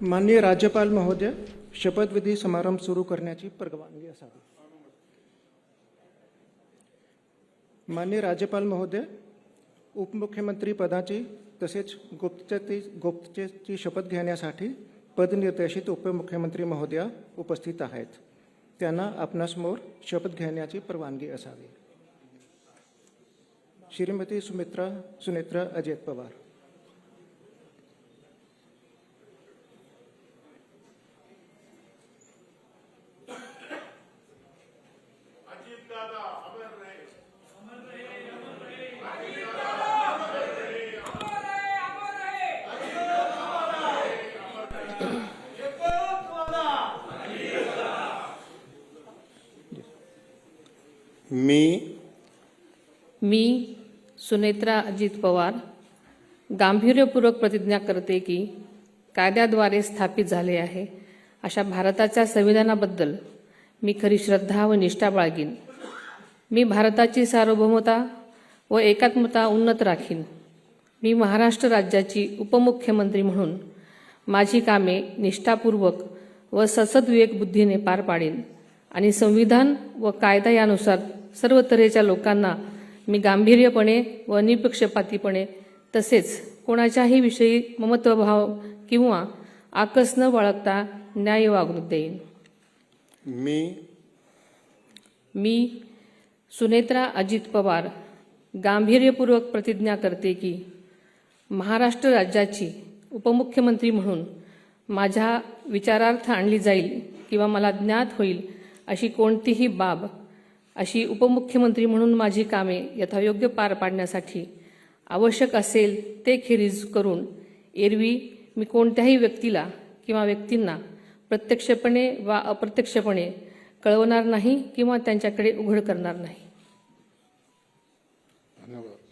माननीय राज्यपाल महोदय, शपथविधी समारंभ सुरू करण्याची परवानगी असावी. माननीय राज्यपाल महोदय, उपमुख्यमंत्री पदाची तसेच गुप्ततेची शपथ घेण्यासाठी पदनिर्देशित उपमुख्यमंत्री महोदया उपस्थित आहेत. त्यांना आपणासमोर शपथ घेण्याची परवानगी असावी. श्रीमती सुनेत्रा अजित पवार. मी सुनेत्रा अजित पवार गांभीर्यपूर्वक प्रतिज्ञा करते की कायद्याद्वारे स्थापित झाले आहे अशा भारताच्या संविधानाबद्दल मी खरी श्रद्धा व निष्ठा बाळगीन. मी भारताची सार्वभौमता व एकात्मता उन्नत राखीन. मी महाराष्ट्र राज्याची उपमुख्यमंत्री म्हणून माझी कामे निष्ठापूर्वक व ससद्विवेक बुद्धीने पार पाडीन आणि संविधान व कायदा यानुसार सर्व तऱ्हेच्या लोकांना मी गांभीर्यपणे व निपक्षपातीपणे तसेच कोणाच्याही विषयी ममत्वभाव किंवा आकस न बाळगता न्याय वागणूक देईन. मी सुनेत्रा अजित पवार गांभीर्यपूर्वक प्रतिज्ञा करते की महाराष्ट्र राज्याची उपमुख्यमंत्री म्हणून माझ्या विचारार्थ आणली जाईल किंवा मला ज्ञात होईल अशी कोणतीही बाब अशी उपमुख्यमंत्री म्हणून माझी कामे यथायोग्य पार पाडण्यासाठी आवश्यक असेल ते खेरीज करून एरवी मी कोणत्याही व्यक्तीला किंवा व्यक्तींना प्रत्यक्षपणे वा अप्रत्यक्षपणे कळवणार नाही किंवा त्यांच्याकडे उघड करणार नाही. धन्यवाद.